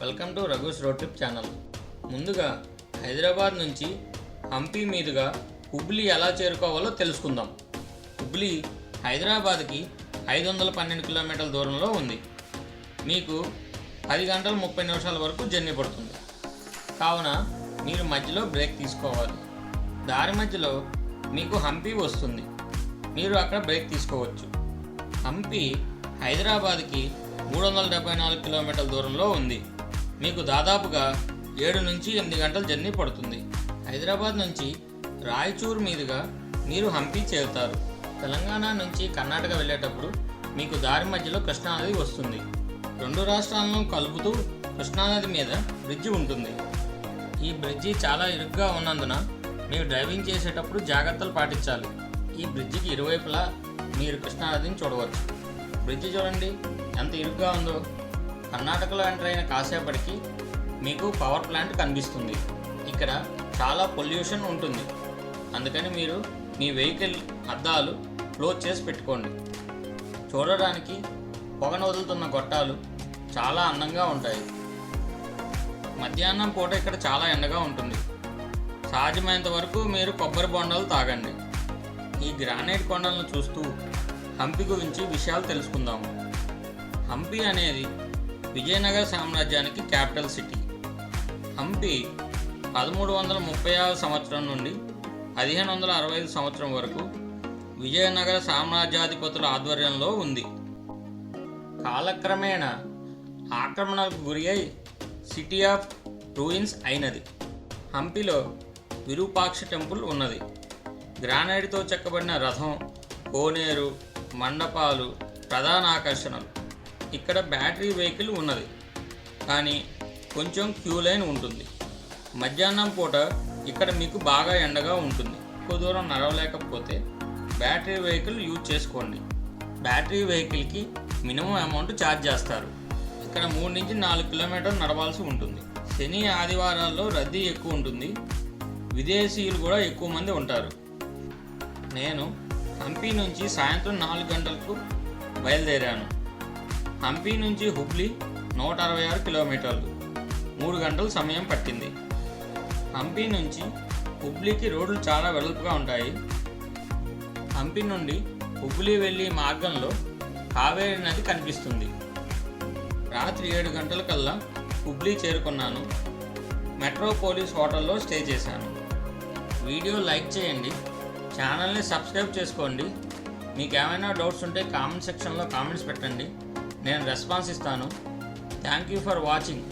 Welcome to Raghu's road trip channel. ముందుగా హైదరాబాద్ నుంచి హంపి మీదుగా హుబ్లీ ఎలా చేరుకోవాలో తెలుసుకుందాం. హుబ్లీ హైదరాబాద్కి 512 కిలోమీటర్ల దూరంలో ఉంది. మీకు 10 గంటల 30 నిమిషాల వరకు జర్నీ పడుతుంది. కావున మీరు మధ్యలో బ్రేక్ తీసుకోవాలి. దారి మధ్యలో మీకు హంపి వస్తుంది, మీరు అక్కడ బ్రేక్ తీసుకోవచ్చు. హంపి హైదరాబాద్కి 374 కిలోమీటర్ల దూరంలో ఉంది. మీకు దాదాపుగా 7 నుంచి 8 గంటల జర్నీ పడుతుంది. హైదరాబాద్ నుంచి రాయచూర్ మీదుగా మీరు హంపి చేరుతారు. తెలంగాణ నుంచి కర్ణాటక వెళ్ళేటప్పుడు మీకు దారి మధ్యలో కృష్ణానది వస్తుంది. 2 రాష్ట్రాలను కలుపుతూ కృష్ణానది మీద బ్రిడ్జి ఉంటుంది. ఈ బ్రిడ్జి చాలా ఇరుగ్గా ఉన్నందున మీరు డ్రైవింగ్ చేసేటప్పుడు జాగ్రత్తలు పాటించాలి. ఈ బ్రిడ్జికి ఇరువైపులా మీరు కృష్ణానదిని చూడవచ్చు. బ్రిడ్జి చూడండి ఎంత ఇరుగ్గా ఉందో. కర్ణాటకలో ఎంటర్ అయిన కాసేపటికి మీకు పవర్ ప్లాంట్ కనిపిస్తుంది. ఇక్కడ చాలా పొల్యూషన్ ఉంటుంది, అందుకని మీరు మీ వెహికల్ అద్దాలు క్లోజ్ చేసి పెట్టుకోండి. చూడడానికి పొగను వదులుతున్న గొట్టాలు చాలా అందంగా ఉంటాయి. మధ్యాహ్నం పూట ఇక్కడ చాలా ఎండగా ఉంటుంది. సాధ్యమైనంత వరకు మీరు కొబ్బరి బొండాలు తాగండి. ఈ గ్రానైట్ కొండలను చూస్తూ హంపి గురించి విషయాలు తెలుసుకుందాము. హంపి అనేది విజయనగర సామ్రాజ్యానికి క్యాపిటల్ సిటీ. హంపి 1336 సంవత్సరం నుండి 1565 సంవత్సరం వరకు విజయనగర సామ్రాజ్యాధిపతుల ఆధ్వర్యంలో ఉంది. కాలక్రమేణా ఆక్రమణకు గురి అయి సిటీ ఆఫ్ రూయిన్స్ అయినది. హంపిలో విరూపాక్ష టెంపుల్ ఉన్నది. గ్రానైట్తో చెక్కబడిన రథం, కోనేరు, మండపాలు ప్రధాన ఆకర్షణలు. ఇక్కడ బ్యాటరీ వెహికల్ ఉన్నది, కానీ కొంచెం క్యూ లైన్ ఉంటుంది. మధ్యాహ్నం పూట ఇక్కడ మీకు బాగా ఎండగా ఉంటుంది. ఎక్కువ దూరం నడవలేకపోతే బ్యాటరీ వెహికల్ యూజ్ చేసుకోండి. బ్యాటరీ వెహికల్కి మినిమం అమౌంట్ ఛార్జ్ చేస్తారు. ఇక్కడ 3 నుంచి 4 కిలోమీటర్లు నడవాల్సి ఉంటుంది. శని ఆదివారాల్లో రద్దీ ఎక్కువ ఉంటుంది. విదేశీయులు కూడా ఎక్కువ మంది ఉంటారు. నేను హంపి నుంచి సాయంత్రం 4 గంటలకు బయలుదేరాను. హంపి నుంచి హుబ్లీ 166 కిలోమీటర్లు, 3 గంటల సమయం పట్టింది. హంపి నుంచి హుబ్లీకి రోడ్లు చాలా వెడల్పుగా ఉంటాయి. హంపి నుండి హుబ్లీ వెళ్ళే మార్గంలో కావేరీ నది కనిపిస్తుంది. రాత్రి 7 గంటలకల్లా హుబ్లీ చేరుకున్నాను. మెట్రోపోలిస్ హోటల్లో స్టే చేశాను. వీడియో లైక్ చేయండి, ఛానల్ని సబ్స్క్రైబ్ చేసుకోండి. మీకు ఏమైనా డౌట్స్ ఉంటే కామెంట్ సెక్షన్లో కామెంట్స్ పెట్టండి, నేను రెస్పాన్స్ ఇస్తాను. Thank you for watching.